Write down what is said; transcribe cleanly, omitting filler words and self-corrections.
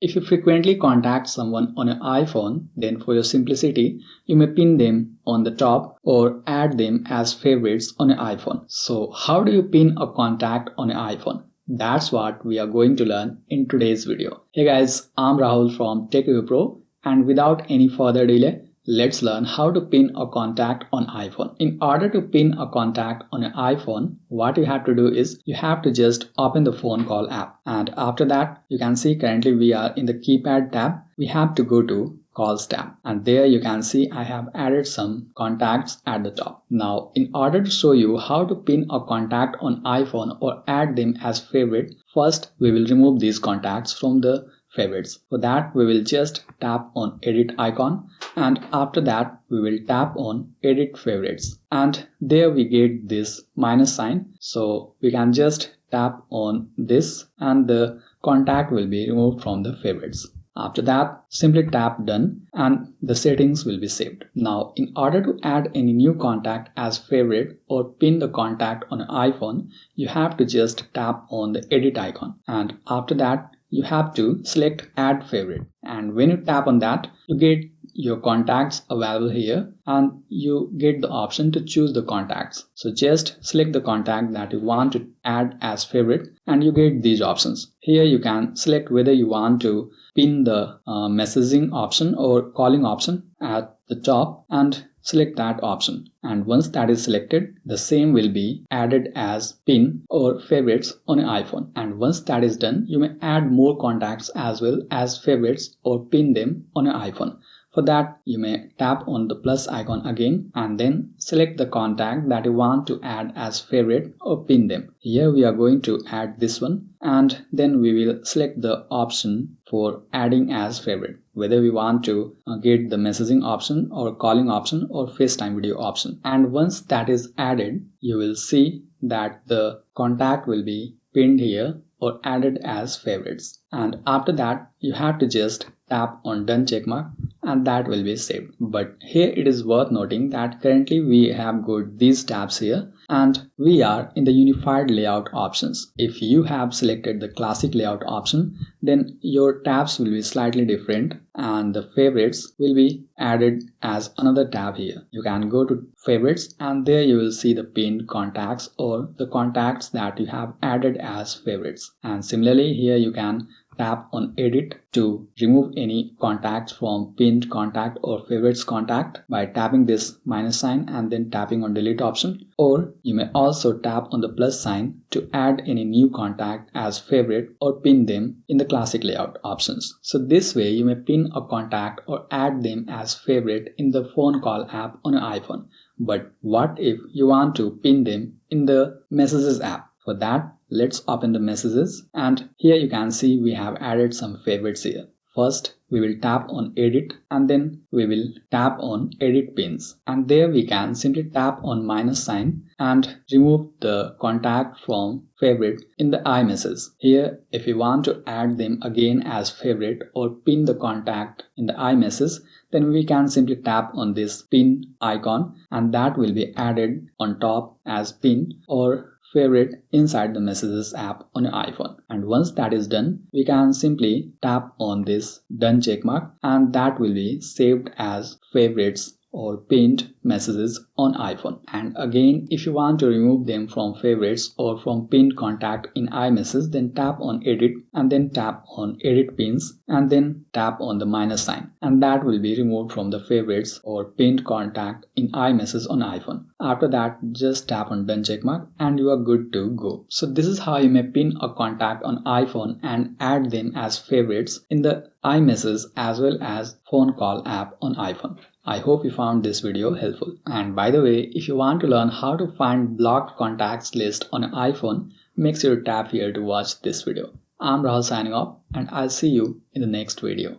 If you frequently contact someone on your iPhone, then for your simplicity, you may pin them on the top or add them as favorites on your iPhone. So how do you pin a contact on your iPhone? That's what we are going to learn in today's video. Hey guys, I'm Rahul from TechReview Pro, and without any further delay, let's learn how to pin a contact on iPhone. In order to pin a contact on an iPhone, what you have to do is you have to just open the phone call app, and after that you can see currently we are in the keypad tab. We have to go to calls tab, and there you can see I have added some contacts at the top. Now in order to show you how to pin a contact on iPhone or add them as favorite, first we will remove these contacts from the favorites. For that we will just tap on edit icon, and after that we will tap on edit favorites, and there we get this minus sign, so we can just tap on this and the contact will be removed from the favorites. After that, simply tap done and the settings will be saved. Now in order to add any new contact as favorite or pin the contact on an iPhone, you have to just tap on the edit icon, and after that you have to select add favorite, and when you tap on that you get your contacts available here and you get the option to choose the contacts. So just select the contact that you want to add as favorite and you get these options. Here you can select whether you want to pin the messaging option or calling option at the top and select that option, and once that is selected, the same will be added as pin or favorites on an iPhone. And once that is done, you may add more contacts as well as favorites or pin them on an iPhone. For that, you may tap on the plus icon again and then select the contact that you want to add as favorite or pin them. Here we are going to add this one, and then we will select the option for adding as favorite, whether we want to get the messaging option or calling option or FaceTime video option. And once that is added, you will see that the contact will be pinned here or added as favorites. And after that, you have to just tap on done checkmark and that will be saved. But here it is worth noting that currently we have got these tabs here and we are in the unified layout options. If you have selected the classic layout option, then your tabs will be slightly different and the favorites will be added as another tab here. You can go to favorites and there you will see the pinned contacts or the contacts that you have added as favorites. And similarly here you can tap on edit to remove any contacts from pinned contact or favorites contact by tapping this minus sign and then tapping on delete option, or you may also tap on the plus sign to add any new contact as favorite or pin them in the classic layout options. So this way you may pin a contact or add them as favorite in the phone call app on an iPhone. But what if you want to pin them in the messages app? For that, let's open the messages, and here you can see we have added some favorites here. First, we will tap on edit and then we will tap on edit pins, and there we can simply tap on minus sign and remove the contact from favorite in the iMessage. Here, if you want to add them again as favorite or pin the contact in the iMessage, then we can simply tap on this pin icon and that will be added on top as pin or favorite inside the messages app on your iPhone. And once that is done, we can simply tap on this done checkmark and that will be saved as favorites or pinned messages on iPhone. And again, if you want to remove them from favorites or from pinned contact in iMessage, then tap on edit and then tap on edit pins and then tap on the minus sign, and that will be removed from the favorites or pinned contact in iMessage on iPhone. After that, just tap on done checkmark and you are good to go. So this is how you may pin a contact on iPhone and add them as favorites in the iMessage as well as phone call app on iPhone. I hope you found this video helpful. And by the way, if you want to learn how to find blocked contacts list on an iPhone, make sure to tap here to watch this video. I'm Rahul signing off, and I'll see you in the next video.